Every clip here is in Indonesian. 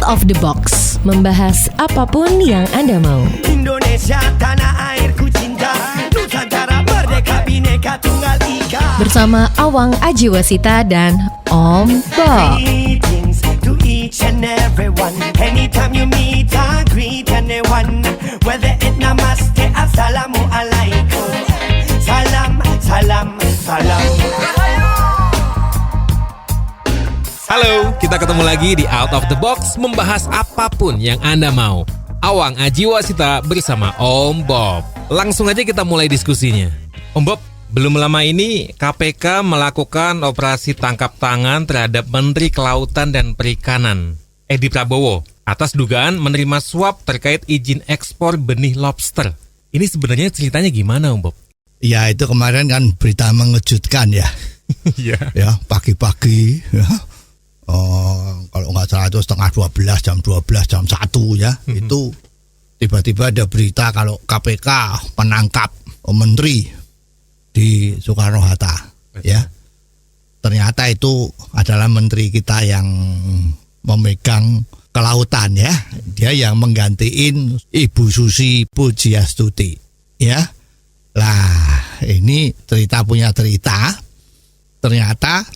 of the Box, membahas apapun yang Anda mau. Indonesia tanah airku cinta, Nusantara merdeka bhinneka tunggal ika. Bersama Awang Ajiwasita dan Om Bob. Greetings to each and everyone. Anytime you meet, I greet anyone. Whether it namaste, assalamu alaikum. Salam, salam, salam. Halo, kita ketemu lagi di Out of the Box, membahas apapun yang Anda mau. Awang Ajiwasita bersama Om Bob. Langsung aja kita mulai diskusinya. Om Bob, belum lama ini KPK melakukan operasi tangkap tangan terhadap Menteri Kelautan dan Perikanan, Edi Prabowo, atas dugaan menerima suap terkait izin ekspor benih lobster. Ini sebenarnya ceritanya gimana, Om Bob? Ya, itu kemarin kan berita mengejutkan ya. Iya. Ya, pagi-pagi ya. Kalau nggak salah itu setengah 12, jam 12, jam 1 ya. Itu tiba-tiba ada berita kalau KPK menangkap menteri di Soekarno-Hatta. Ya. Ternyata itu adalah menteri kita yang memegang kelautan ya. Dia yang menggantiin Ibu Susi Pujiastuti. Ya. Lah, ini cerita punya cerita. Ternyata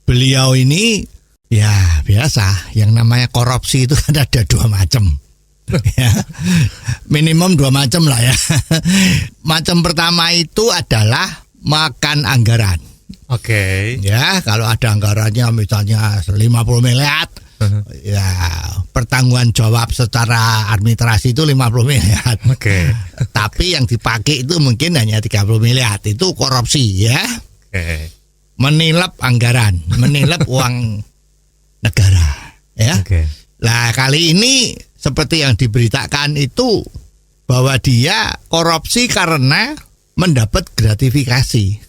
beliau ini ya biasa, yang namanya korupsi itu kan ada 2 macam. Ya, minimum 2 macam lah ya. Macam pertama itu adalah makan anggaran. Oke. Ya, kalau ada anggarannya misalnya 50 miliar, ya pertanggungan jawab secara administrasi itu 50 miliar. Oke. Tapi yang dipakai itu mungkin hanya 30 miliar. Itu korupsi ya. Oke. Menilap anggaran, menilap uang negara ya. Oke. Lah kali ini seperti yang diberitakan itu bahwa dia korupsi karena mendapat gratifikasi.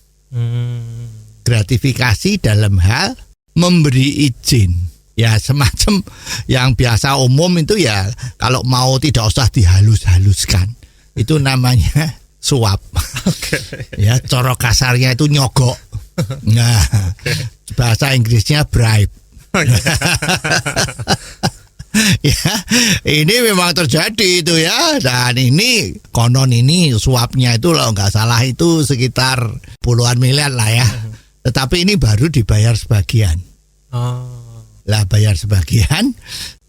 Gratifikasi dalam hal memberi izin. Ya semacam yang biasa umum itu ya, kalau mau tidak usah dihalus-haluskan. Itu namanya suap. Ya, coro kasarnya itu nyogok. Nah, bahasa Inggrisnya bribe. Ya, ini memang terjadi itu ya. Dan ini konon ini suapnya itu kalau nggak salah itu sekitar puluhan miliar lah ya. Tetapi ini baru dibayar sebagian. Lah bayar sebagian,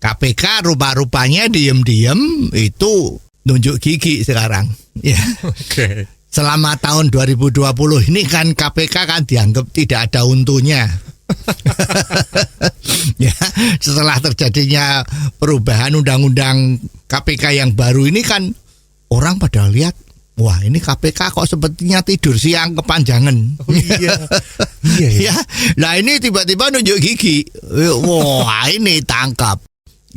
KPK rupa-rupanya diem-diem itu nunjuk gigi sekarang. Ya. Oke. Selama tahun 2020 ini kan KPK kan dianggap tidak ada untungnya. Ya, setelah terjadinya perubahan undang-undang KPK yang baru ini kan orang pada lihat, wah ini KPK kok sepertinya tidur siang kepanjangan. Oh, iya. Iya, iya. Ya, nah ini tiba-tiba nunjuk gigi. Wah ini tangkap.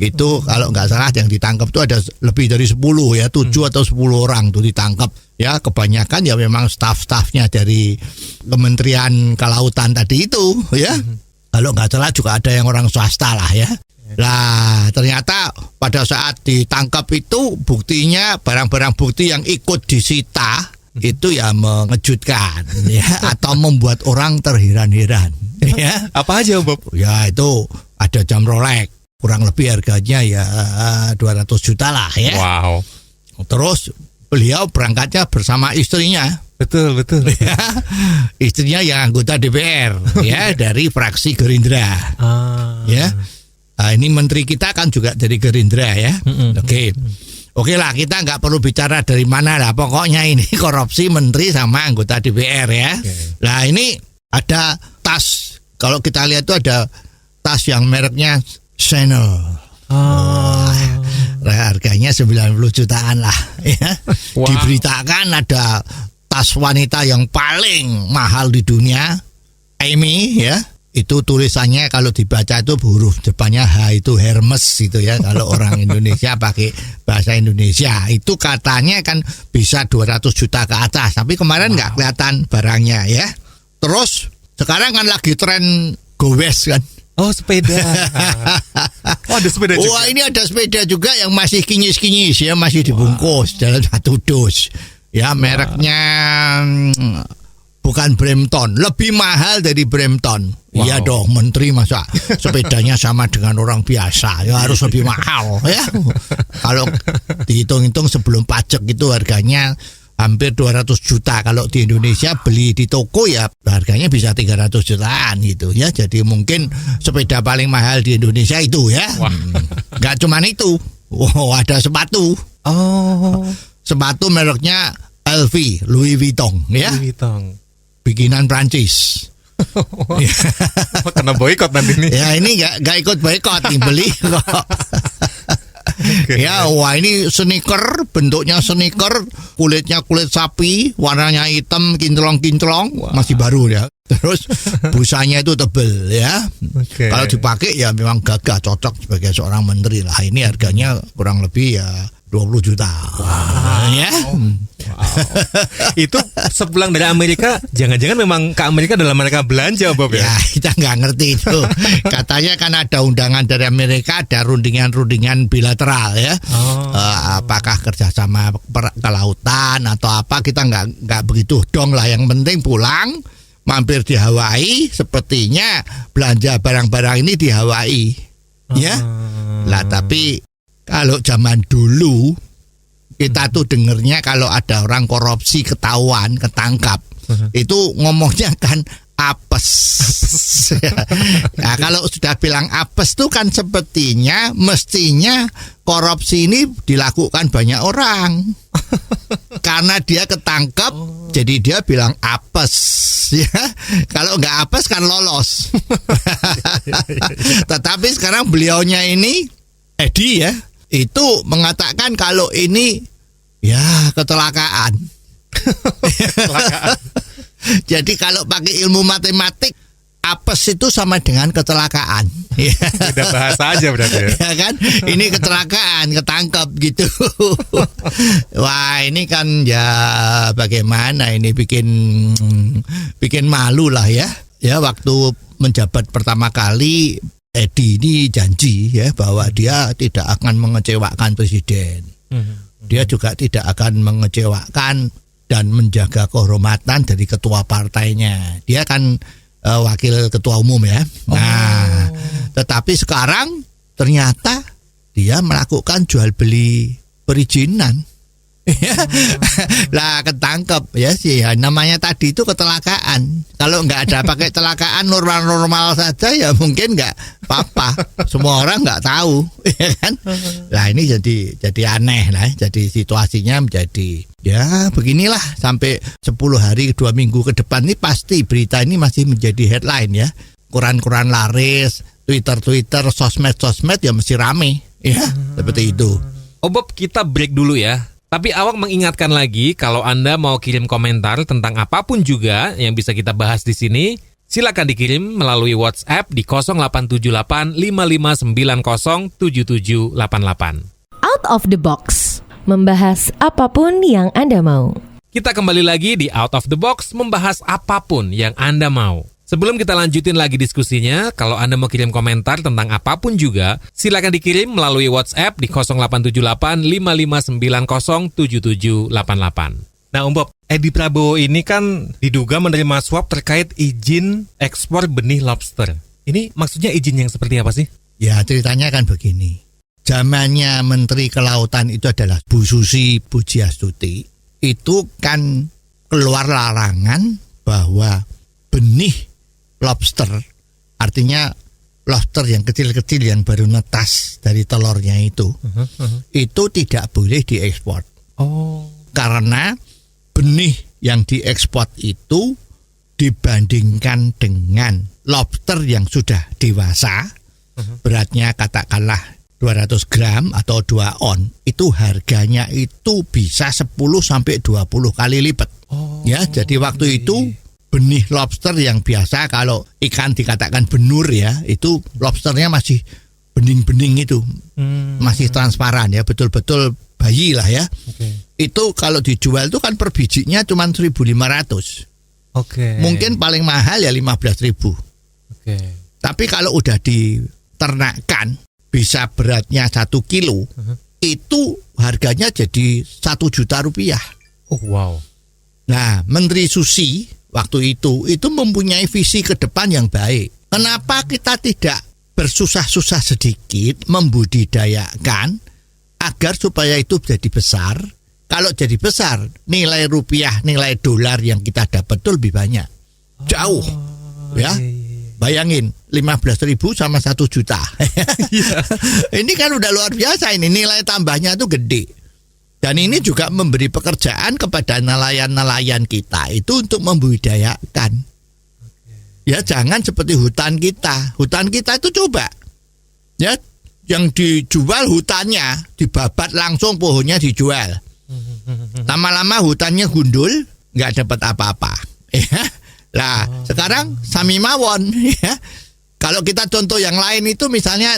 Itu kalau nggak salah yang ditangkap itu ada lebih dari 10 ya, 7 atau 10 orang tuh ditangkap. Ya kebanyakan ya memang staf-stafnya dari Kementerian Kelautan tadi itu ya. Kalau nggak salah juga ada yang orang swasta lah ya. Lah ternyata pada saat ditangkap itu buktinya, barang-barang bukti yang ikut disita itu ya mengejutkan ya, atau membuat orang terheran-heran ya. Apa aja, Bob? Ya itu ada jam Rolex, kurang lebih harganya ya 200 juta lah ya. Wow. Terus beliau berangkatnya bersama istrinya. Betul. Ya, istrinya yang anggota DPR ya dari fraksi Gerindra. Ya. Nah, ini menteri kita kan juga dari Gerindra ya. Oke lah, kita nggak perlu bicara dari mana lah. Pokoknya ini korupsi menteri sama anggota DPR ya. Nah ini ada tas. Kalau kita lihat itu ada tas yang mereknya Chanel. Harganya 90 jutaan lah ya. Wow. Diberitakan ada tas wanita yang paling mahal di dunia, Amy ya. Itu tulisannya kalau dibaca itu huruf depannya H itu Hermes itu ya. Kalau orang Indonesia pakai bahasa Indonesia itu katanya kan bisa 200 juta ke atas. Tapi kemarin nggak kelihatan barangnya ya. Terus sekarang kan lagi tren gowes kan. Oh, sepeda. Oh, ada sepeda juga. Wah, ini ada sepeda juga yang masih kinyis-kinyis ya, masih dibungkus dalam 1 dus. Ya, mereknya Bukan Brampton, lebih mahal dari Brampton. Wow. Iya dong, menteri masa sepedanya sama dengan orang biasa, ya harus lebih mahal ya. Kalau dihitung-hitung sebelum pajak itu harganya hampir 200 juta. Kalau di Indonesia beli di toko ya harganya bisa 300 jutaan gitu ya. Jadi mungkin sepeda paling mahal di Indonesia itu ya. Nggak cuman itu. Wow, ada sepatu. Oh, Sepatu mereknya LV, Louis Vuitton ya. Louis Vuitton. Bikinan Prancis. Kena boykot nanti nih. Ya ini nggak ikut boykot nih, beli kok. Ya, wah ini sneaker, bentuknya sneaker, kulitnya kulit sapi, warnanya hitam, kinclong-kinclong, masih baru ya. Terus busanya itu tebel ya. Kalau dipakai ya memang gagah, cocok sebagai seorang menteri lah. Ini harganya kurang lebih ya 20 juta. Ya. Itu sepulang dari Amerika, jangan-jangan memang ke Amerika dalam mereka belanja, Bob ya? Ya, kita nggak ngerti itu. Katanya kan ada undangan dari Amerika, ada rundingan-rundingan bilateral ya. Apakah kerjasama kelautan atau apa, kita nggak begitu dong lah. Yang penting pulang, mampir di Hawaii, sepertinya belanja barang-barang ini di Hawaii. Ya. Lah tapi kalau zaman dulu kita tuh dengernya kalau ada orang korupsi ketahuan, ketangkap, itu ngomongnya kan apes. Nah, kalau sudah bilang apes tuh kan sepertinya mestinya korupsi ini dilakukan banyak orang. Karena dia ketangkap, jadi dia bilang apes. Ya, kalau nggak apes kan lolos. Tetapi sekarang beliaunya ini Edi ya, itu mengatakan kalau ini ya kecelakaan. Jadi kalau pakai ilmu matematik, apes itu sama dengan kecelakaan. Beda bahasa aja berarti ya. Ya kan? Ini kecelakaan, ketangkep gitu. Wah, ini kan ya bagaimana ini bikin malu lah ya. Ya, waktu menjabat pertama kali Edi ini janji ya bahwa dia tidak akan mengecewakan presiden. Dia juga tidak akan mengecewakan dan menjaga kehormatan dari ketua partainya. Dia kan wakil ketua umum ya. Nah, tetapi sekarang ternyata dia melakukan jual beli perizinan. Lah ketangkep ya sih ya, namanya tadi itu kecelakaan. Kalau nggak ada pakai kecelakaan normal saja ya mungkin nggak apa-apa. Semua orang nggak tahu, ya kan? Lah ini jadi aneh lah. Jadi situasinya menjadi ya beginilah sampai 10 hari 2 minggu ke depan ini pasti berita ini masih menjadi headline ya. Koran-koran laris, Twitter, sosmed ya mesti rame ya seperti itu. Oh Bob, kita break dulu ya. Tapi awak mengingatkan lagi kalau Anda mau kirim komentar tentang apapun juga yang bisa kita bahas di sini, silakan dikirim melalui WhatsApp di 0878 5590 7788. Out of the box, membahas apapun yang Anda mau. Kita kembali lagi di Out of the Box membahas apapun yang Anda mau. Sebelum kita lanjutin lagi diskusinya, kalau Anda mau kirim komentar tentang apapun juga, silakan dikirim melalui WhatsApp di 0878 5590 7788. Nah, Bob, Edi Prabowo ini kan diduga menerima suap terkait izin ekspor benih lobster. Ini maksudnya izin yang seperti apa sih? Ya, ceritanya kan begini. Zamannya Menteri Kelautan itu adalah Bu Susi Pujiastuti. Itu kan keluar larangan bahwa benih lobster, artinya lobster yang kecil-kecil yang baru netas dari telurnya itu tidak boleh diekspor. Karena benih yang diekspor itu dibandingkan dengan lobster yang sudah dewasa, beratnya katakanlah 200 gram atau 2 on, itu harganya itu bisa 10 sampai 20 kali lipat. Ya, jadi waktu itu benih lobster yang biasa kalau ikan dikatakan benur ya, itu lobsternya masih bening-bening itu, masih transparan ya, betul-betul bayi lah ya. Itu kalau dijual itu kan per bijinya cuma 1.500. Mungkin paling mahal ya 15.000. Tapi kalau udah diternakkan bisa beratnya 1 kilo, itu harganya jadi 1 juta rupiah. Wow. Nah, Menteri Susi waktu itu mempunyai visi ke depan yang baik. Kenapa kita tidak bersusah-susah sedikit membudidayakan agar supaya itu jadi besar? Kalau jadi besar, nilai rupiah, nilai dolar yang kita dapat itu lebih banyak. Jauh. Ya. Bayangin 15.000 sama 1 juta. Ini kan udah luar biasa ini, nilai tambahnya itu gede. Dan ini juga memberi pekerjaan kepada nelayan-nelayan kita itu untuk membudidayakan. Ya jangan seperti hutan kita. Hutan kita itu coba ya, yang dijual hutannya, dibabat langsung pohonnya dijual. Lama-lama hutannya gundul, nggak dapat apa-apa. Ya. Lah sekarang sami mawon. Ya. Kalau kita contoh yang lain itu misalnya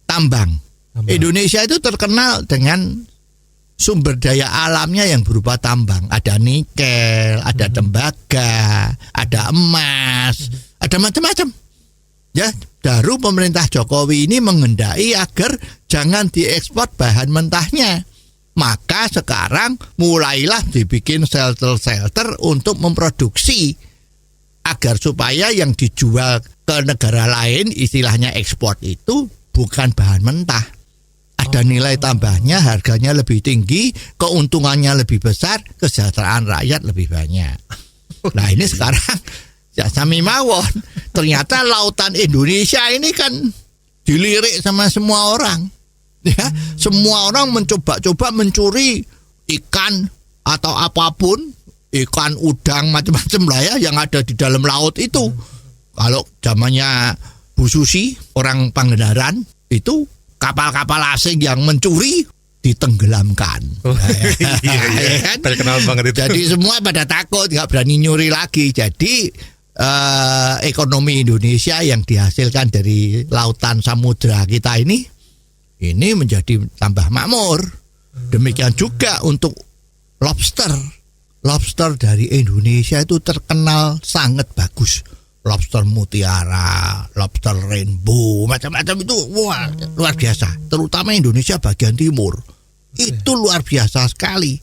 tambang. Indonesia itu terkenal dengan sumber daya alamnya yang berupa tambang. Ada nikel, ada tembaga, ada emas, ada macam-macam. Ya, baru pemerintah Jokowi ini mengendaki agar jangan diekspor bahan mentahnya. Maka sekarang mulailah dibikin shelter-shelter untuk memproduksi agar supaya yang dijual ke negara lain, istilahnya ekspor itu bukan bahan mentah. Ada nilai tambahnya, harganya lebih tinggi, keuntungannya lebih besar, kesejahteraan rakyat lebih banyak. Nah ini sekarang ya sami mawon. Ternyata lautan Indonesia ini kan dilirik sama semua orang. Ya, semua orang mencoba-coba mencuri ikan atau apapun, ikan, udang, macam-macam lah ya yang ada di dalam laut itu. Kalau zamannya Bu Susi, orang Pangandaran, itu kapal-kapal asing yang mencuri ditenggelamkan. Iya, kan? Terkenal banget itu. Jadi semua pada takut, nggak berani nyuri lagi. Jadi ekonomi Indonesia yang dihasilkan dari lautan samudra kita ini menjadi tambah makmur. Demikian juga untuk lobster. Lobster dari Indonesia itu terkenal sangat bagus. Lobster mutiara, lobster rainbow, macam-macam itu wah, luar biasa. Terutama Indonesia bagian timur. Itu luar biasa sekali.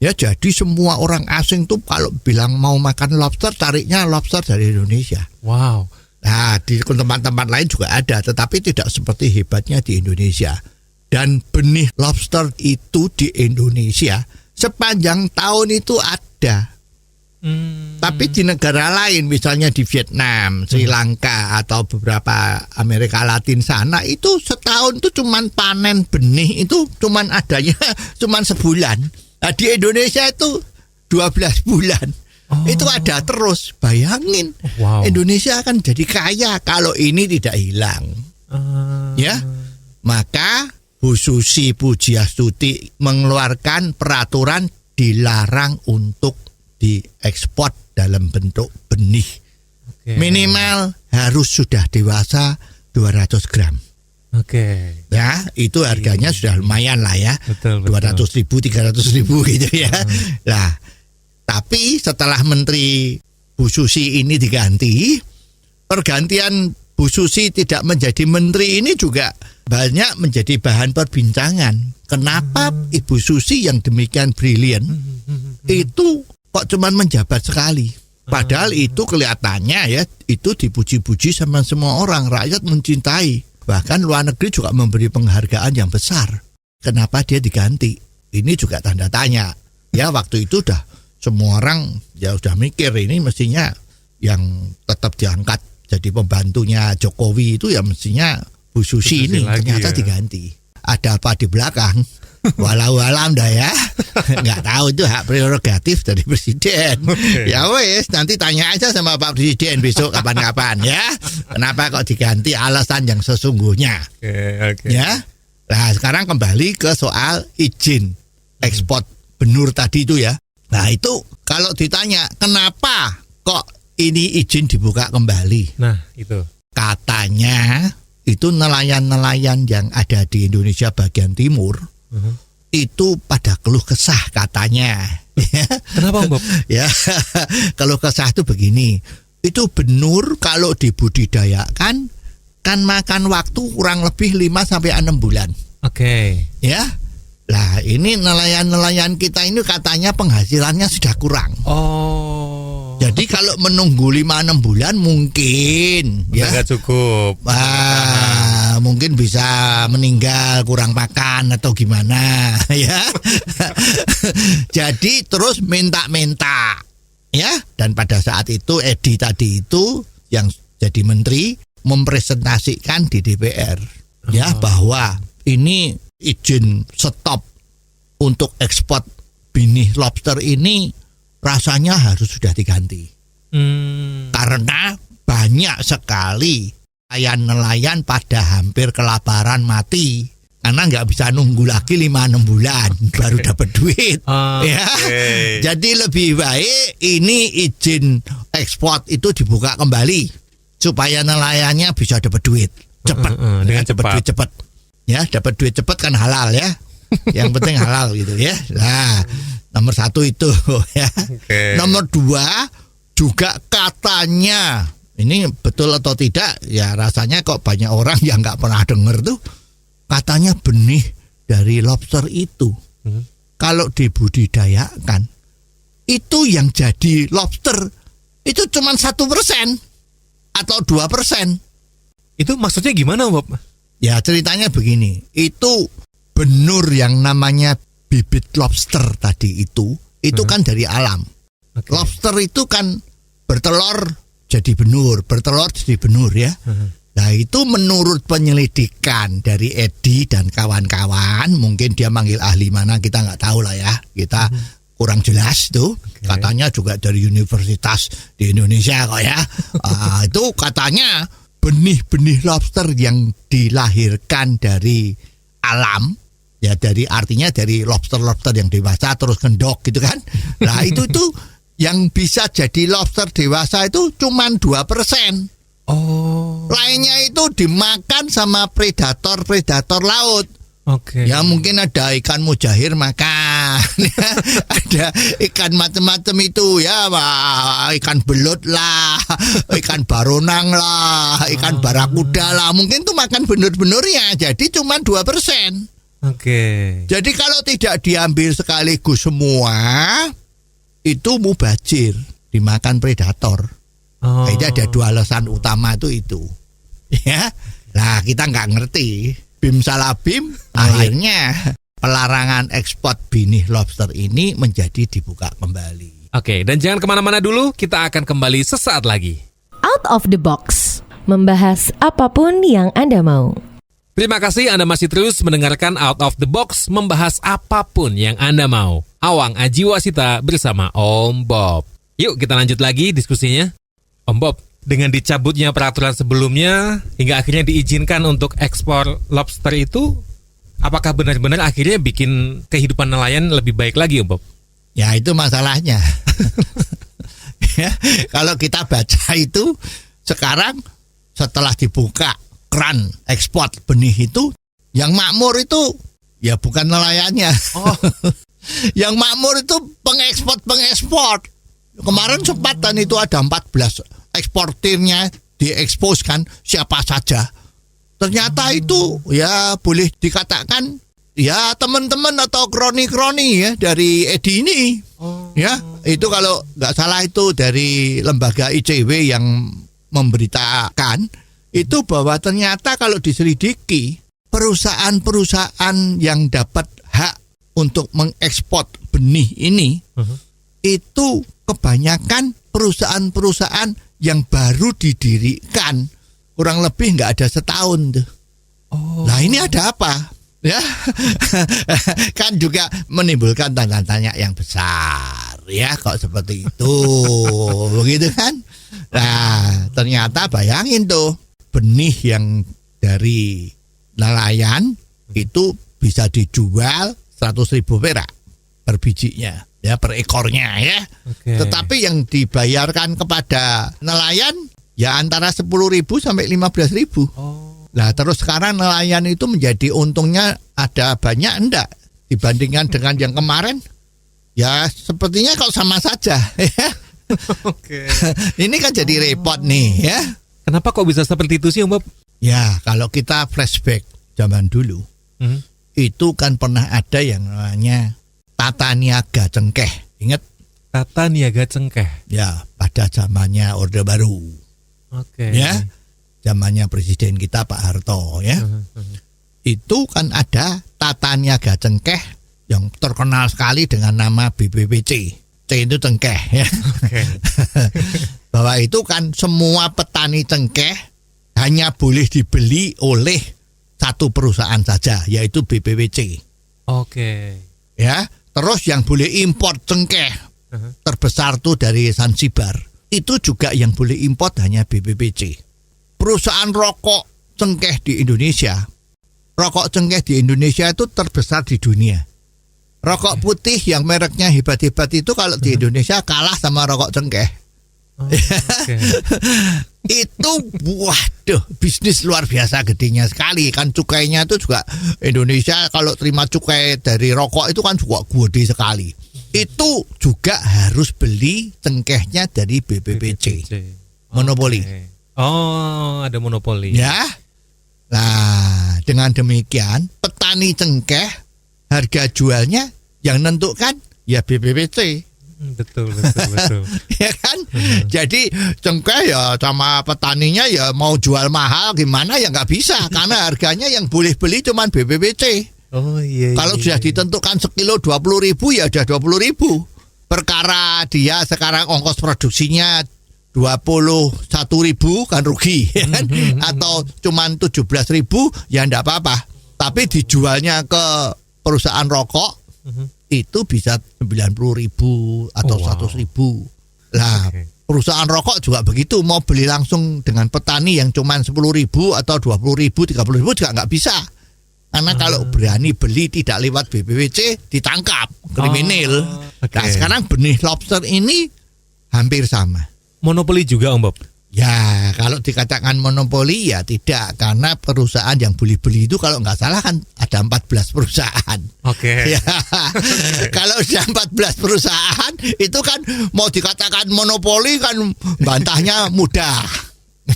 Ya, jadi semua orang asing tuh kalau bilang mau makan lobster, tariknya lobster dari Indonesia. Wow. Nah, di tempat-tempat lain juga ada, tetapi tidak seperti hebatnya di Indonesia. Dan benih lobster itu di Indonesia sepanjang tahun itu ada. Tapi di negara lain, misalnya di Vietnam, Sri Lanka, atau beberapa Amerika Latin sana, itu setahun itu cuman panen benih itu cuman adanya cuman sebulan. Nah, di Indonesia itu 12 bulan. Itu ada terus. Bayangin, Indonesia akan jadi kaya kalau ini tidak hilang. Ya, maka Bu Susi Pujiastuti mengeluarkan peraturan dilarang untuk diekspor dalam bentuk benih. Minimal harus sudah dewasa 200 gram. Ya, itu harganya sudah lumayan lah ya. 200.000, 300.000 gitu ya. Nah, tapi setelah Menteri Bu Susi ini diganti, pergantian Bu Susi tidak menjadi menteri ini juga banyak menjadi bahan perbincangan. Kenapa Ibu Susi yang demikian brilian itu kok cuman menjabat sekali? Padahal itu kelihatannya ya, itu dipuji-puji sama semua orang, rakyat mencintai. Bahkan luar negeri juga memberi penghargaan yang besar. Kenapa dia diganti? Ini juga tanda tanya. Ya, waktu itu dah semua orang ya udah mikir ini mestinya yang tetap diangkat jadi pembantunya Jokowi itu ya mestinya Bu Susi ini, ternyata diganti. Ada apa di belakang? Walau alam dah ya, nggak tahu, itu hak prerogatif dari presiden. Ya wes, nanti tanya aja sama Pak Presiden besok kapan-kapan ya. Kenapa kok diganti, alasan yang sesungguhnya? Ya, nah sekarang kembali ke soal izin ekspor benur tadi itu ya. Nah itu kalau ditanya kenapa kok ini izin dibuka kembali? Nah itu katanya itu nelayan-nelayan yang ada di Indonesia bagian timur itu pada keluh kesah katanya. Kenapa Bob? Ya, keluh kesah itu begini. Itu benur kalau dibudidayakan kan makan waktu kurang lebih 5-6 bulan. Ya. Lah ini nelayan-nelayan kita ini katanya penghasilannya sudah kurang. Jadi kalau menunggu 5-6 bulan mungkin ya nggak cukup. Mungkin bisa meninggal, kurang makan atau gimana ya. Jadi terus minta-minta ya. Dan pada saat itu Edi tadi itu yang jadi menteri mempresentasikan di DPR ya bahwa ini izin stop untuk ekspor benih lobster ini rasanya harus sudah diganti. Karena banyak sekali nelayan pada hampir kelaparan mati karena nggak bisa nunggu lagi 5-6 bulan baru dapat duit. Ya. Jadi lebih baik ini izin ekspor itu dibuka kembali supaya nelayannya bisa dapat duit cepat. Dengan dapat duit cepat. Ya, dapat duit cepat kan halal ya. Yang penting halal gitu ya. Nah, nomor 1 itu ya. Nomor 2 juga katanya, ini betul atau tidak ya, rasanya kok banyak orang yang nggak pernah dengar tuh, katanya benih dari lobster itu kalau dibudidayakan itu yang jadi lobster itu cuma 1% atau 2%. Itu maksudnya gimana, Bob? Ya ceritanya begini, itu benur yang namanya bibit lobster tadi itu kan dari alam. Lobster itu kan bertelur jadi benur, bertelur jadi benur ya. Nah itu menurut penyelidikan dari Edi dan kawan-kawan, mungkin dia manggil ahli mana kita nggak tahu lah ya, kita kurang jelas tuh. Katanya juga dari universitas di Indonesia kok ya. Itu katanya benih-benih lobster yang dilahirkan dari alam. Ya dari artinya dari lobster-lobster yang dewasa terus ngendok gitu kan. Nah itu tuh yang bisa jadi lobster dewasa itu cuma 2%. Lainnya itu dimakan sama predator-predator laut. Ya mungkin ada ikan mujahir makan. Ada ikan macam-macam itu ya, ikan belut lah, ikan baronang lah, ikan barakuda lah. Mungkin tuh makan benur-benurnya. Jadi cuma 2%. Jadi kalau tidak diambil sekaligus semua, itu mubazir, dimakan predator. Jadi ada 2 alasan utama itu. Ya, nah kita nggak ngerti. Bim salah bim, akhirnya pelarangan ekspor benih lobster ini menjadi dibuka kembali. Oke, dan jangan kemana-mana dulu, kita akan kembali sesaat lagi. Out of the box, membahas apapun yang Anda mau. Terima kasih Anda masih terus mendengarkan Out of the Box, membahas apapun yang Anda mau. Awang Ajiwasita bersama Om Bob. Yuk kita lanjut lagi diskusinya. Om Bob, dengan dicabutnya peraturan sebelumnya hingga akhirnya diizinkan untuk ekspor lobster itu, apakah benar-benar akhirnya bikin kehidupan nelayan lebih baik lagi, Om Bob? Ya itu masalahnya. Ya, kalau kita baca itu sekarang setelah dibuka keran ekspor benih itu, yang makmur itu ya bukan nelayannya. Yang makmur itu pengekspor. Kemarin sempatan itu ada 14 eksportirnya diekspos kan siapa saja. Ternyata itu ya boleh dikatakan ya teman-teman atau kroni-kroni ya dari Edi ini. Ya, itu kalau nggak salah itu dari lembaga ICW yang memberitakan itu bahwa ternyata kalau diselidiki perusahaan-perusahaan yang dapat hak untuk mengekspor benih ini itu kebanyakan perusahaan-perusahaan yang baru didirikan, kurang lebih nggak ada setahun tuh. Nah ini ada apa? Ya kan juga menimbulkan tanda tanya yang besar ya, kok seperti itu begitu kan. Nah ternyata bayangin tuh, benih yang dari nelayan itu bisa dijual 100.000 perak per bijinya ya, per ekornya ya. Tetapi yang dibayarkan kepada nelayan ya antara 10.000 sampai 15.000. Nah terus sekarang nelayan itu menjadi untungnya ada banyak enggak dibandingkan dengan yang kemarin? Ya sepertinya kok sama saja ya. Ini kan jadi repot nih ya. Kenapa kok bisa seperti itu sih, Om Bob? Ya kalau kita flashback zaman dulu, itu kan pernah ada yang namanya tata niaga cengkeh. Ingat Tata Niaga Cengkeh. Ya, pada zamannya Orde Baru. Oke. Ya, zamannya Presiden kita Pak Harto ya. Itu kan ada Tata Niaga Cengkeh yang terkenal sekali dengan nama BPPC. C itu cengkeh ya. Oke. Bahwa itu kan semua petani cengkeh hanya boleh dibeli oleh satu perusahaan saja, yaitu BPPC. Oke. Ya, terus yang boleh impor cengkeh terbesar tuh dari Zanzibar. Itu juga yang boleh impor hanya BPPC. Perusahaan rokok cengkeh di Indonesia. Rokok cengkeh di Indonesia itu terbesar di dunia. Rokok putih yang mereknya hebat-hebat itu kalau di Indonesia kalah sama rokok cengkeh. Oke. Itu waduh, bisnis luar biasa gedenya sekali. Kan cukainya itu juga Indonesia kalau terima cukai dari rokok itu kan juga gede sekali. Itu juga harus beli cengkehnya dari BPPC. Monopoli. Oh, ada monopoli. Ya. Nah, dengan demikian petani cengkeh harga jualnya yang nentukan ya BPPC. Betul. Ya kan? Jadi cengkeh ya sama petaninya ya mau jual mahal gimana ya nggak bisa karena harganya yang boleh beli cuman BPPC. Oh iya. Kalau sudah ditentukan sekilo 20.000 ya udah 20.000. Perkara dia sekarang ongkos produksinya 21.000 kan rugi ya kan? Atau cuman 17.000 ya enggak apa-apa. Tapi dijualnya ke perusahaan rokok itu bisa 90.000 atau 100.000. Lah, perusahaan rokok juga begitu, mau beli langsung dengan petani yang cuma 10.000 atau 20.000, 30.000 juga nggak bisa. Karena kalau berani beli tidak lewat BPPC ditangkap kriminal. Nah, sekarang benih lobster ini hampir sama. Monopoli juga Om Bob. Ya, kalau dikatakan monopoli ya tidak, karena perusahaan yang beli-beli itu kalau nggak salah kan ada 14 perusahaan. Oke. Ya, kalau sudah 14 perusahaan itu kan mau dikatakan monopoli kan bantahnya mudah.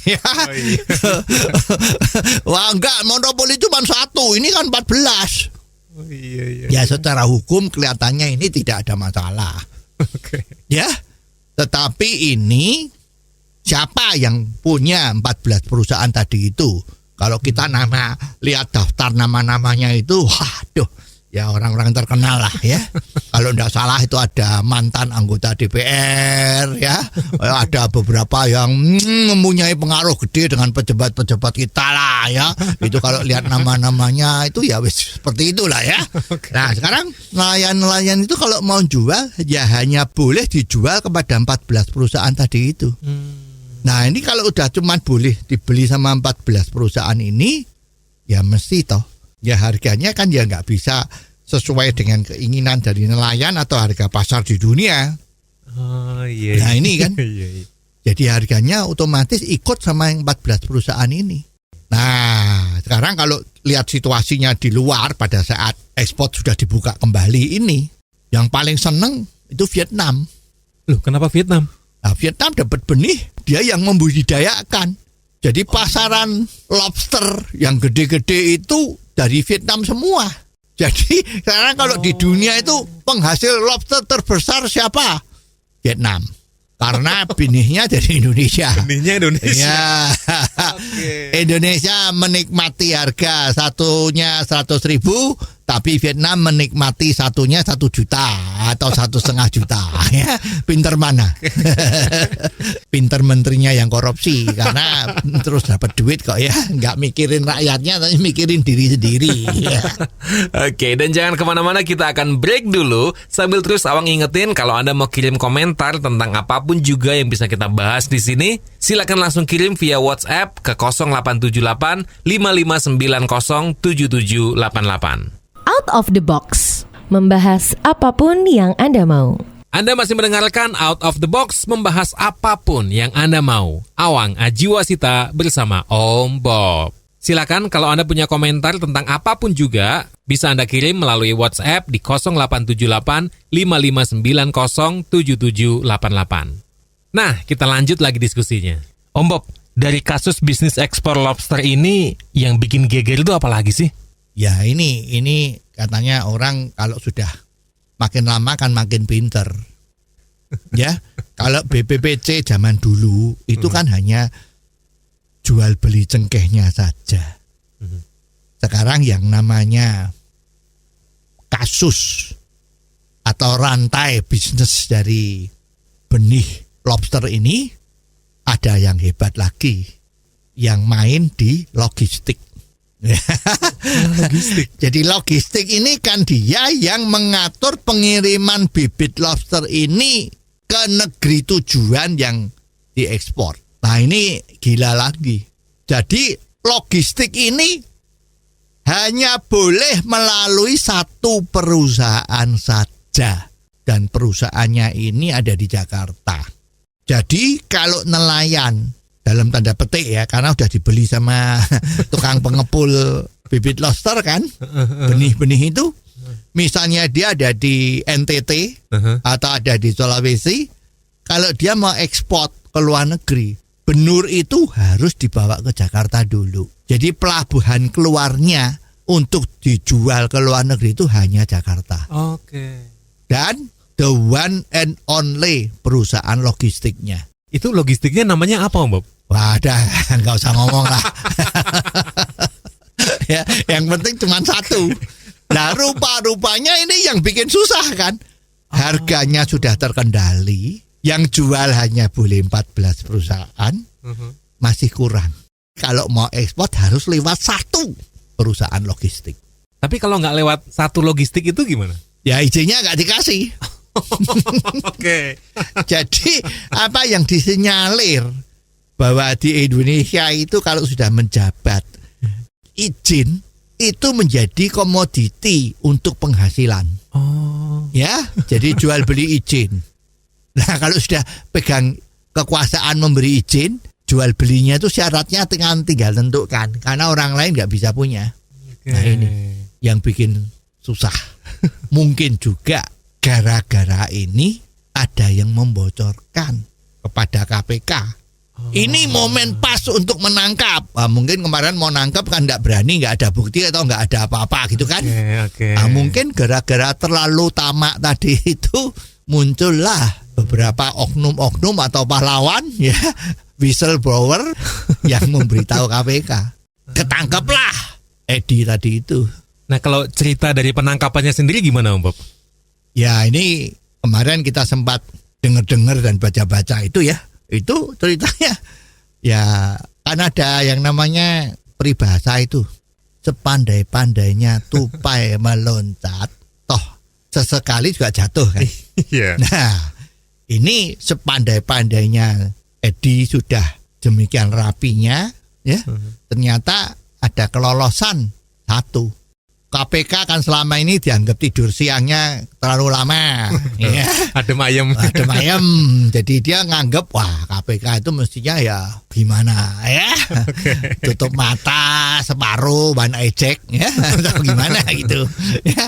Ya. Oh, iya. Wah enggak, monopoli cuma satu, ini kan 14. Oh, iya. Ya secara hukum kelihatannya ini tidak ada masalah. Oke. Ya, tetapi ini siapa yang punya 14 perusahaan tadi itu? Kalau kita lihat daftar nama-namanya itu, waduh, ya orang-orang terkenal lah ya. Kalau tidak salah itu ada mantan anggota DPR ya, ada beberapa yang mempunyai pengaruh gede dengan pejabat-pejabat kita lah ya. Itu kalau lihat nama-namanya itu ya wis seperti itulah ya. Nah sekarang nelayan-nelayan itu kalau mau jual ya hanya boleh dijual kepada 14 perusahaan tadi itu. Nah ini kalau udah cuma boleh dibeli sama 14 perusahaan ini, ya mesti toh, ya harganya kan ya nggak bisa sesuai dengan keinginan dari nelayan atau harga pasar di dunia. Oh iya. Nah ini kan, Iya. jadi harganya otomatis ikut sama yang 14 perusahaan ini. Nah sekarang kalau lihat situasinya di luar pada saat ekspor sudah dibuka kembali ini, yang paling seneng itu Vietnam. Loh kenapa Vietnam? Nah, Vietnam dapat benih, dia yang membudidayakan. Jadi pasaran lobster yang gede-gede itu dari Vietnam semua. Jadi sekarang kalau di dunia itu penghasil lobster terbesar siapa? Vietnam. Karena benihnya dari Indonesia. Benihnya Indonesia. Ya. Indonesia menikmati harga satunya 100.000, tapi Vietnam menikmati satunya 1 juta atau 1,5 juta. Ya, pinter mana? Pinter menterinya yang korupsi karena terus dapat duit kok ya, nggak mikirin rakyatnya tapi mikirin diri sendiri. Ya. Oke, dan jangan kemana-mana, kita akan break dulu. Sambil terus Awang ingetin kalau Anda mau kirim komentar tentang apapun juga yang bisa kita bahas di sini, silakan langsung kirim via WhatsApp ke 0878 5590 7788. Out of the box, membahas apapun yang Anda mau. Anda masih mendengarkan Out of the Box, membahas apapun yang Anda mau. Awang Ajiwasita bersama Om Bob. Silakan kalau Anda punya komentar tentang apapun juga, bisa Anda kirim melalui WhatsApp di 0878 5590 7788. Nah, kita lanjut lagi diskusinya. Om Bob, dari kasus bisnis ekspor lobster ini yang bikin geger itu apa lagi sih? Ya ini katanya orang kalau sudah makin lama kan makin pinter. Ya, kalau BPPC zaman dulu itu kan hanya jual beli cengkehnya saja. Sekarang yang namanya kasus atau rantai bisnis dari benih lobster ini ada yang hebat lagi, yang main di logistik. Logistik. Jadi logistik ini kan dia yang mengatur pengiriman bibit lobster ini ke negeri tujuan yang diekspor. Nah ini gila lagi. Jadi logistik ini hanya boleh melalui satu perusahaan saja. Dan perusahaannya ini ada di Jakarta. Jadi kalau nelayan dalam tanda petik ya, karena udah dibeli sama tukang pengepul bibit lobster kan, benih-benih itu, misalnya dia ada di NTT atau ada di Sulawesi, kalau dia mau ekspor ke luar negeri, benur itu harus dibawa ke Jakarta dulu. Jadi pelabuhan keluarnya untuk dijual ke luar negeri itu hanya Jakarta. Oke. Dan the one and only perusahaan logistiknya. Itu logistiknya namanya apa, Om Bob? Wah, nggak usah ngomong lah. Ya, yang penting cuma satu. Nah, rupa-rupanya ini yang bikin susah kan. Harganya sudah terkendali. Yang jual hanya boleh 14 perusahaan. Masih kurang. Kalau mau ekspor harus lewat satu perusahaan logistik. Tapi kalau nggak lewat satu logistik itu gimana? Ya izinnya nggak dikasih. Oke. Jadi apa yang disinyalir bahwa di Indonesia itu kalau sudah menjabat, izin itu menjadi komoditi untuk penghasilan. Oh. Ya, jadi jual beli izin. Nah, kalau sudah pegang kekuasaan memberi izin, jual belinya itu syaratnya tinggal tentukan, karena orang lain nggak bisa punya. Okay. Nah ini yang bikin susah. Mungkin juga gara-gara ini ada yang membocorkan kepada KPK. Ini momen pas untuk menangkap. Mungkin kemarin mau nangkap kan nggak berani, nggak ada bukti atau nggak ada apa-apa gitu kan. Okay. Mungkin gara-gara terlalu tamak tadi itu muncullah beberapa oknum-oknum atau pahlawan ya, whistleblower yang memberitahu KPK. Ketangkeplah Edi tadi itu. Nah, kalau cerita dari penangkapannya sendiri gimana, Om Bob? Ya ini kemarin kita sempat dengar-dengar dan baca-baca itu ya. Itu ceritanya ya kan ada yang namanya peribahasa itu, sepandai-pandainya tupai meloncat, toh sesekali juga jatuh kan. Yeah. Nah ini sepandai-pandainya Edi sudah demikian rapinya ya, ternyata ada kelolosan satu. KPK kan selama ini dianggap tidur siangnya terlalu lama. Ya. Adem ayem. Adem ayem. Jadi dia nganggap wah KPK itu mestinya ya gimana ya. Okay. Tutup mata separuh ban ejek ya atau gimana gitu. Ya.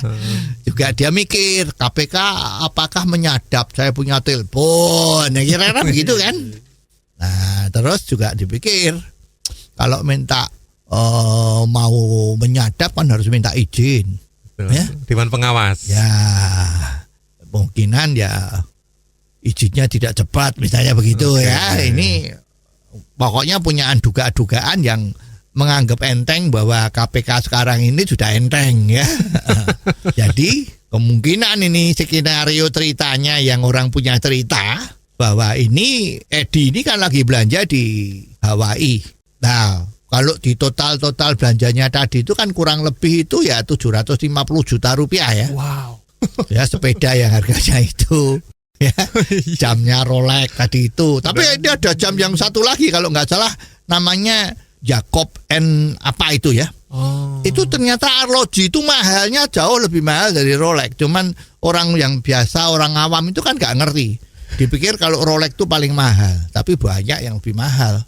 Juga dia mikir KPK apakah menyadap saya punya telepon. Ya kira-kira begitu kan. Nah, terus juga dipikir kalau minta mau menyadap kan harus minta izin. Betul. Ya? Dewan pengawas. Ya, kemungkinan ya izinnya tidak cepat misalnya begitu. Okay. Ya. Ini pokoknya punya dugaan-dugaan yang menganggap enteng bahwa KPK sekarang ini sudah enteng ya. Jadi kemungkinan ini skenario ceritanya yang orang punya cerita bahwa ini Edi ini kan lagi belanja di Hawaii. Nah, kalau di total belanjanya tadi itu kan kurang lebih itu ya 750 juta rupiah ya. Wow. Ya sepeda yang harganya itu. Ya, jamnya Rolex tadi itu. Tapi ini ada jam yang satu lagi kalau nggak salah namanya Jacob N apa itu ya. Oh. Itu ternyata arloji itu mahalnya jauh lebih mahal dari Rolex. Cuman orang yang biasa, orang awam itu kan nggak ngerti. Dipikir kalau Rolex itu paling mahal, tapi banyak yang lebih mahal.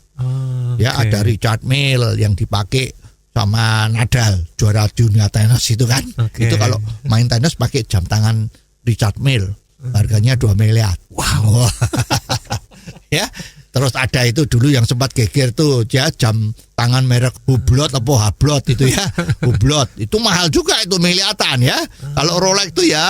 Ya okay. Ada Richard Mille yang dipakai sama Nadal, juara dunia tenis itu kan. Okay. Itu kalau main tenis pakai jam tangan Richard Mille, harganya 2 miliar. Wow. Ya. Terus ada itu dulu yang sempat geger tuh, ya jam tangan merek Hublot apa Hablot itu ya. Hublot itu mahal juga itu miliatan ya. Kalau Rolex itu ya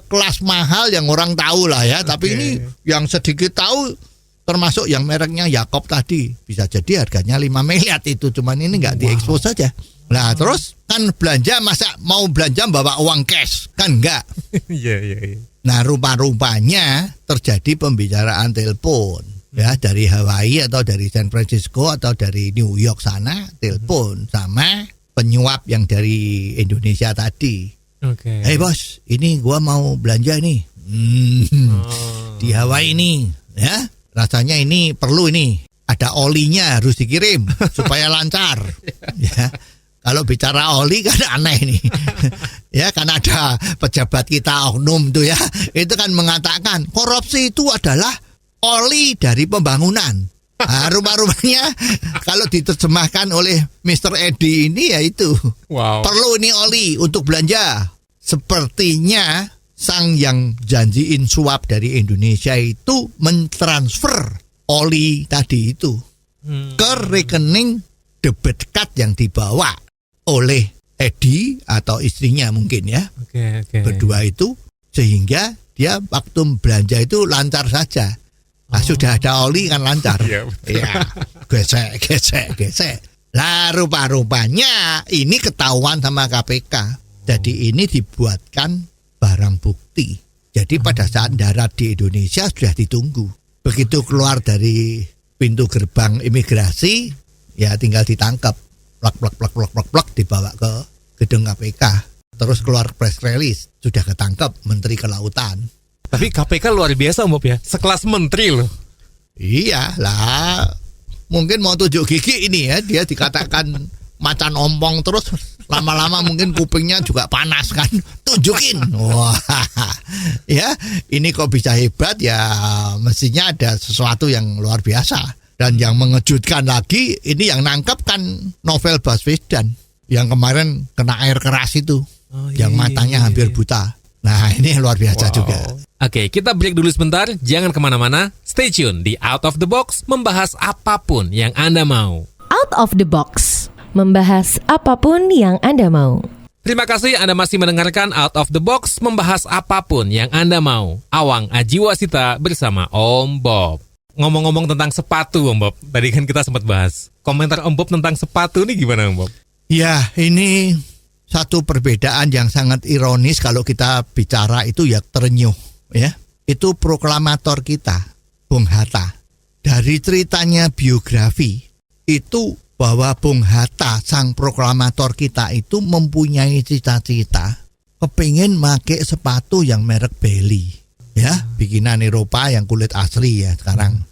kelas mahal yang orang tahu lah ya. Tapi ini yang sedikit tahu termasuk yang mereknya Yakob tadi bisa jadi harganya 5 miliar itu, cuman ini nggak diekspos saja. Nah terus kan belanja, masa mau belanja bawa uang cash kan enggak. Iya. Nah rupa-rupanya terjadi pembicaraan telepon. Ya dari Hawaii atau dari San Francisco atau dari New York sana telepon sama penyuap yang dari Indonesia tadi. Oke. Hey bos, ini gua mau belanja nih di Hawaii nih, ya rasanya ini perlu ini ada olinya harus dikirim supaya lancar. Ya kalau bicara oli kan aneh nih. Ya kan ada pejabat kita oknum tuh ya, itu kan mengatakan korupsi itu adalah oli dari pembangunan. Nah, rumah-rumahnya kalau diterjemahkan oleh Mr. Edi ini ya itu. Wow. Perlu ini oli untuk belanja. Sepertinya sang yang janjiin suap dari Indonesia itu mentransfer oli tadi itu ke rekening debit card yang dibawa oleh Edi atau istrinya mungkin ya. Oke. Berdua itu, sehingga dia waktu belanja itu lancar saja. Nah, sudah ada oli kan lancar. Iya, gesek. Lah rupa-rupanya ini ketahuan sama KPK. Jadi ini dibuatkan barang bukti. Jadi pada saat darat di Indonesia sudah ditunggu. Begitu keluar dari pintu gerbang imigrasi, ya tinggal ditangkap. Plak dibawa ke gedung KPK. Terus keluar press release, sudah ketangkep Menteri Kelautan. Tapi KPK luar biasa Bob ya, sekelas menteri loh. Iya lah, mungkin mau tunjuk gigi ini ya, dia dikatakan macan ompong terus lama-lama mungkin kupingnya juga panas kan, tunjukin. Wah, ya ini kok bisa hebat ya, mestinya ada sesuatu yang luar biasa. Dan yang mengejutkan lagi, ini yang nangkep kan Novel Baswedan yang kemarin kena air keras itu, yang matanya hampir buta. Nah ini luar biasa juga. Oke, kita break dulu sebentar. Jangan kemana-mana. Stay tune di Out of the Box, membahas apapun yang Anda mau. Out of the Box, membahas apapun yang Anda mau. Terima kasih Anda masih mendengarkan Out of the Box, membahas apapun yang Anda mau. Awang Ajiwasita bersama Om Bob. Ngomong-ngomong tentang sepatu Om Bob, tadi kan kita sempat bahas. Komentar Om Bob tentang sepatu ini gimana Om Bob? Ya ini satu perbedaan yang sangat ironis kalau kita bicara itu ya terenyuh ya. Itu proklamator kita, Bung Hatta. Dari ceritanya biografi itu bahwa Bung Hatta sang proklamator kita itu mempunyai cita-cita kepingin make sepatu yang merek Belly ya, bikinan Eropa yang kulit asli ya sekarang.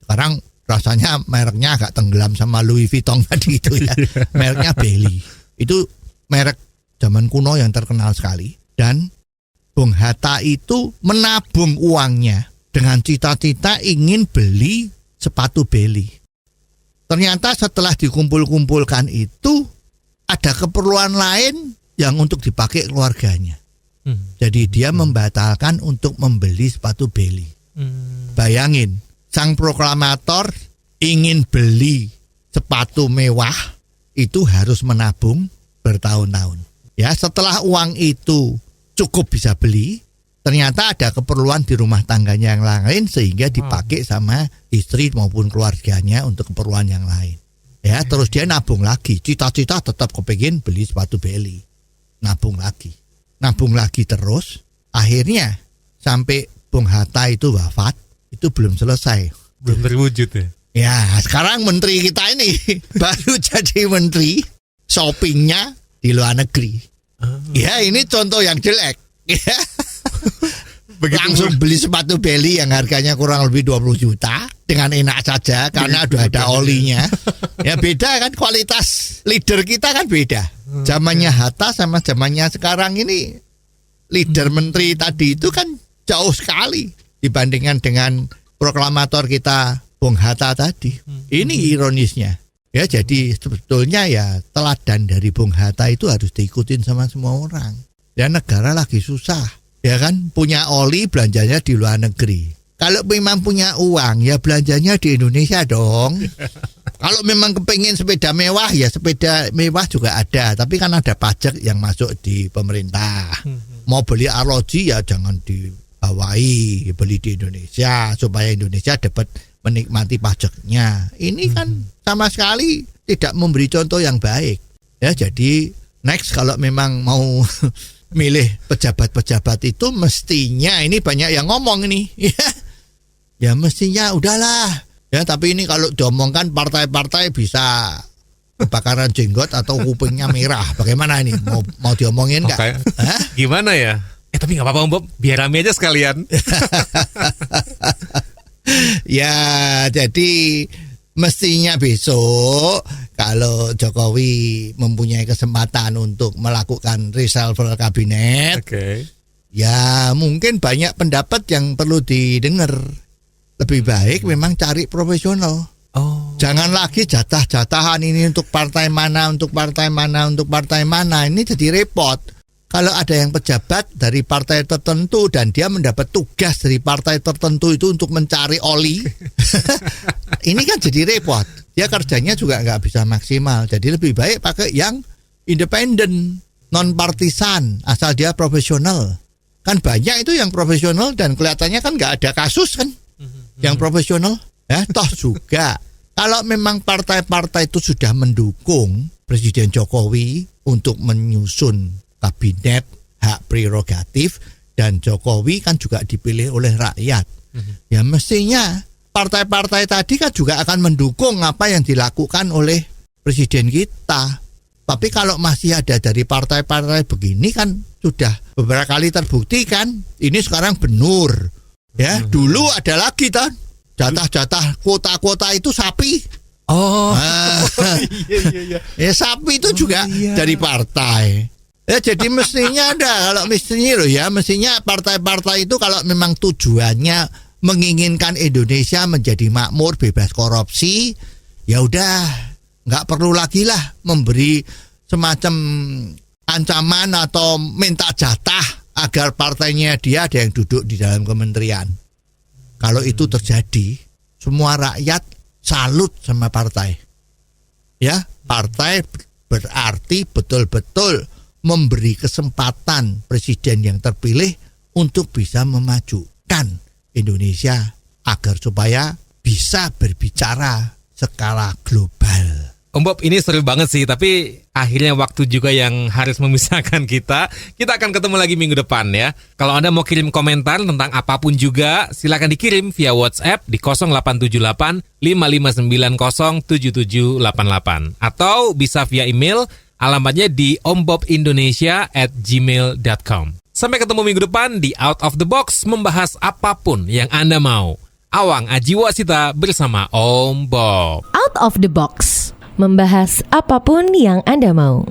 Sekarang rasanya mereknya agak tenggelam sama Louis Vuitton tadi itu ya. Mereknya Belly. Itu merek zaman kuno yang terkenal sekali. Dan Bung Hatta itu menabung uangnya dengan cita-cita ingin beli sepatu Belly. Ternyata setelah dikumpul-kumpulkan itu ada keperluan lain yang untuk dipakai keluarganya. Jadi dia membatalkan untuk membeli sepatu Belly. Bayangin, sang proklamator ingin beli sepatu mewah itu harus menabung bertahun-tahun. Ya, setelah uang itu cukup bisa beli, ternyata ada keperluan di rumah tangganya yang lain sehingga dipakai sama istri maupun keluarganya untuk keperluan yang lain. Ya, terus dia nabung lagi. Cita-cita tetap kepengin beli sepatu Belly. Nabung lagi terus. Akhirnya sampai Bung Hatta itu wafat, itu belum selesai. Belum terwujud ya? Ya, sekarang menteri kita ini baru jadi menteri shoppingnya di luar negeri. Ya, ini contoh yang jelek. Ya. Langsung beli sepatu Belly yang harganya kurang lebih 20 juta dengan enak saja karena udah ada olinya. Ya beda kan, kualitas leader kita kan beda. Zamannya Hatta sama zamannya sekarang ini leader menteri tadi itu kan jauh sekali dibandingkan dengan proklamator kita Bung Hatta tadi. Ini ironisnya. Ya jadi sebetulnya ya teladan dari Bung Hatta itu harus diikutin sama semua orang. Ya negara lagi susah. Ya kan punya oli belanjanya di luar negeri. kalau memang punya uang ya belanjanya di Indonesia dong. Kalau memang kepengen sepeda mewah ya sepeda mewah juga ada, tapi kan ada pajak yang masuk di pemerintah. Mau beli ROG ya jangan di Hawaii, beli di Indonesia supaya Indonesia dapat menikmati pajaknya. Ini kan sama sekali tidak memberi contoh yang baik. Ya, jadi next kalau memang mau milih pejabat-pejabat itu mestinya ini banyak yang ngomong ini. Ya mestinya udahlah. Ya, tapi ini kalau diomongkan partai-partai bisa kebakaran jenggot atau kupingnya merah. Bagaimana ini? Mau diomongin nggak? Okay. Gimana ya? Tapi nggak apa-apa Om Bob, biar rame aja sekalian. Ya, jadi mestinya besok kalau Jokowi mempunyai kesempatan untuk melakukan reshuffle kabinet, ya mungkin banyak pendapat yang perlu didengar. Lebih baik memang cari profesional. Jangan lagi jatah-jatahan ini untuk partai mana, untuk partai mana, untuk partai mana. Ini jadi repot. Kalau ada yang pejabat dari partai tertentu dan dia mendapat tugas dari partai tertentu itu untuk mencari oli, ini kan jadi repot. Dia kerjanya juga nggak bisa maksimal. Jadi lebih baik pakai yang independen, non partisan, asal dia profesional. Kan banyak itu yang profesional dan kelihatannya kan nggak ada kasus kan, yang profesional. Ya, toh juga kalau memang partai-partai itu sudah mendukung Presiden Jokowi untuk menyusun kabinet hak prerogatif dan Jokowi kan juga dipilih oleh rakyat. Ya mestinya partai-partai tadi kan juga akan mendukung apa yang dilakukan oleh presiden kita. Tapi kalau masih ada dari partai-partai begini kan sudah beberapa kali terbukti kan. Ini sekarang benur. Ya, dulu ada lagi kan jatah-jatah kuota-kuota itu sapi. Iya. Ya sapi itu juga dari partai. Ya jadi mestinya ada, kalau mestinya loh ya, mestinya partai-partai itu kalau memang tujuannya menginginkan Indonesia menjadi makmur, bebas korupsi, ya udah nggak perlu lagi lah memberi semacam ancaman atau minta jatah agar partainya dia ada yang duduk di dalam kementerian. Kalau itu terjadi, semua rakyat salut sama partai. Ya, partai berarti betul-betul memberi kesempatan presiden yang terpilih untuk bisa memajukan Indonesia agar supaya bisa berbicara skala global. Om Bob, ini seru banget sih, tapi akhirnya waktu juga yang harus memisahkan kita. Kita akan ketemu lagi minggu depan ya. Kalau Anda mau kirim komentar tentang apapun juga, silakan dikirim via WhatsApp di 0878 5590 7788 atau bisa via email. Alamatnya di ombobindonesia@gmail.com. Sampai ketemu minggu depan di Out of the Box, membahas apapun yang Anda mau. Awang Ajiwasita bersama Om Bob. Out of the Box, membahas apapun yang Anda mau.